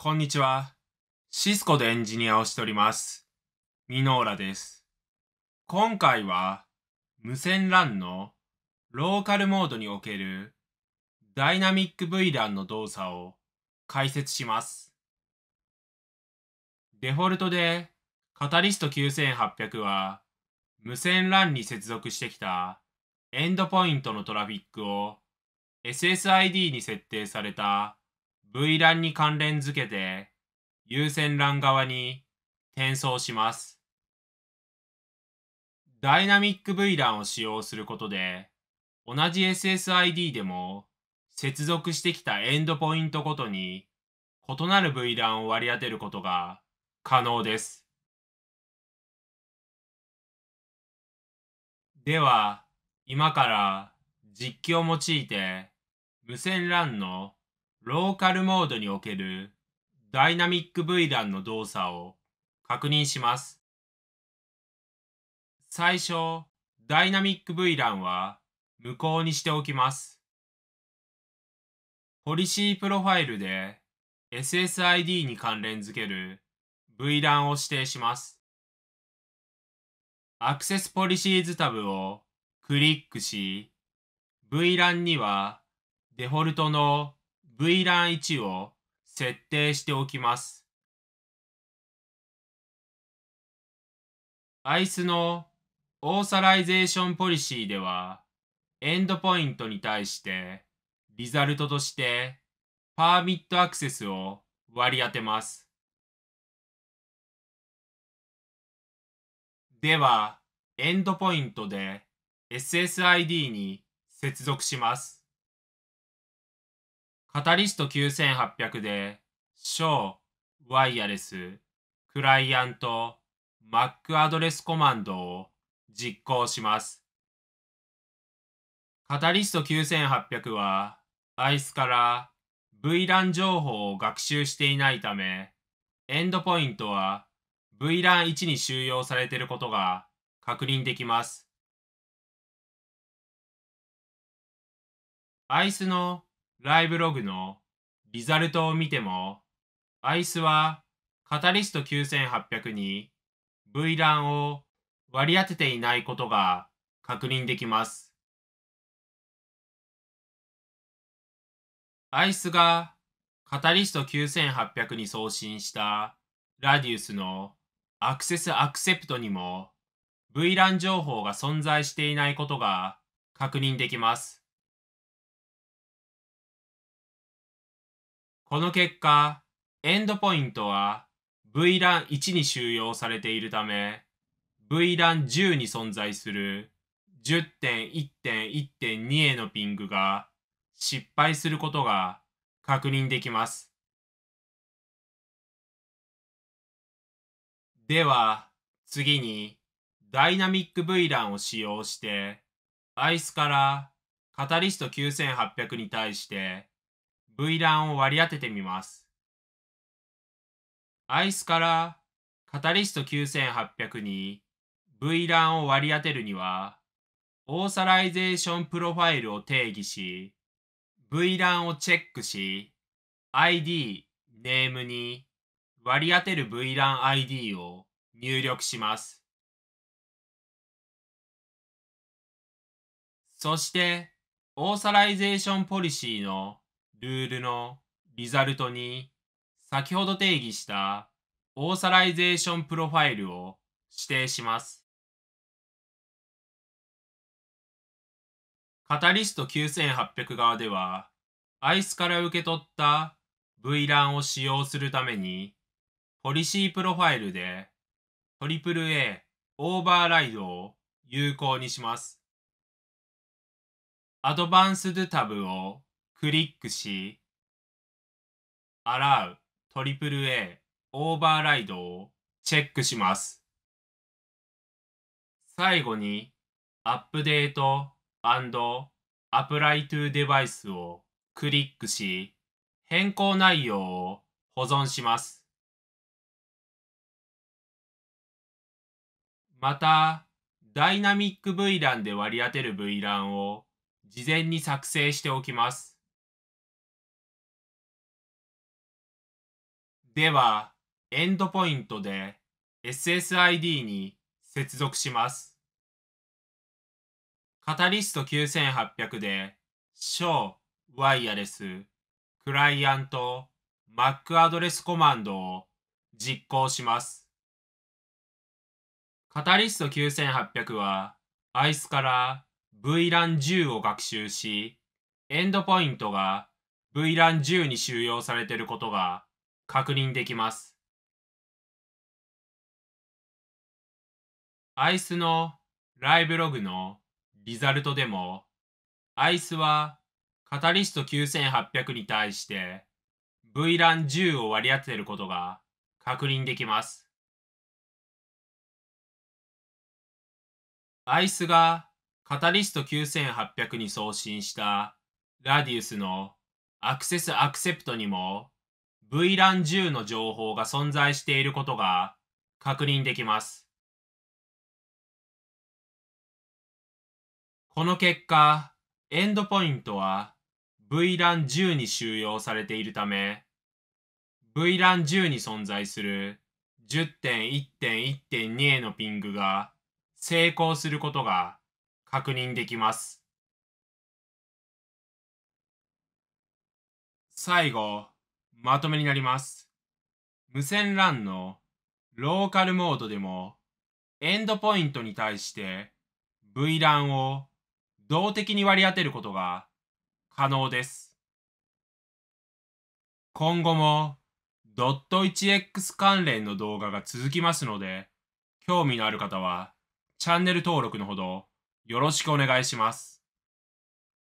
こんにちは。シスコでエンジニアをしております。ミノーラです。今回は無線 LAN のローカルモードにおけるダイナミック VLAN の動作を解説します。デフォルトでカタリスト9800は無線 LAN に接続してきたエンドポイントのトラフィックを SSID に設定された VLAN に関連付けて有線 LAN 側に転送します。ダイナミック VLAN を使用することで、同じ SSID でも接続してきたエンドポイントごとに異なる VLAN を割り当てることが可能です。では、今から実機を用いて無線 LAN のローカルモードにおけるダイナミック VLAN の動作を確認します。最初、ダイナミック VLAN は無効にしておきます。ポリシープロファイルで SSID に関連付ける VLAN を指定します。アクセスポリシーズタブをクリックし、VLAN にはデフォルトの VLAN1 を設定しておきます。ICE のオーサライゼーションポリシーでは、エンドポイントに対してリザルトとしてパーミットアクセスを割り当てます。では、エンドポイントで SSID に接続します。カタリスト9800で Show ワイヤレスクライアント MAC アドレスコマンドを実行します。カタリスト9800は ICE から VLAN 情報を学習していないため、エンドポイントは VLAN1 に収容されていることが確認できます。ICE のライブログのリザルトを見ても、ICE はカタリスト9800に VLAN を割り当てていないことが確認できます。ICE がカタリスト9800に送信したラディウスのアクセスアクセプトにも VLAN 情報が存在していないことが確認できます。この結果、エンドポイントは VLAN1 に収容されているため、VLAN10 に存在する 10.1.1.2 へのピングが失敗することが確認できます。では、次にダイナミック VLAN を使用して ICE からカタリスト9800に対してVLAN を割り当ててみます。ICE からカタリスト9800に VLAN を割り当てるには、オーサライゼーションプロファイルを定義し、VLAN をチェックし、ID、ネームに割り当てる VLAN ID を入力します。そして、オーサライゼーションポリシーのルールのリザルトに、先ほど定義したオーサライゼーションプロファイルを指定します。カタリスト9800側では、ICE から受け取った VLAN を使用するために、ポリシープロファイルで AAA オーバーライドを有効にします。アドバンスドタブをクリックし、Allow AAA オーバーライドをチェックします。最後に、アップデート&アプライトゥデバイスをクリックし、変更内容を保存します。また、ダイナミック VLAN で割り当てる VLAN を事前に作成しておきます。では、エンドポイントで SSID に接続します。カタリスト9800で Show ワイヤレスクライアント Mac アドレスコマンドを実行します。カタリスト9800は ICE から VLAN10 を学習し、エンドポイントが VLAN10 に収容されていることが確認できます。ICE のライブログのリザルトでも、ICE はカタリスト9800に対して VLAN10 を割り当てることが確認できます。ICE がカタリスト9800に送信したラディウスのアクセスアクセプトにも VLAN10 の情報が存在していることが確認できます。この結果、エンドポイントは VLAN10 に収容されているため、VLAN10 に存在する 10.1.1.2 へのピングが成功することが確認できます。最後、まとめになります。無線 LAN のローカルモードでもエンドポイントに対して VLAN を動的に割り当てることが可能です。今後も .1x 関連の動画が続きますので、興味のある方はチャンネル登録のほどよろしくお願いします。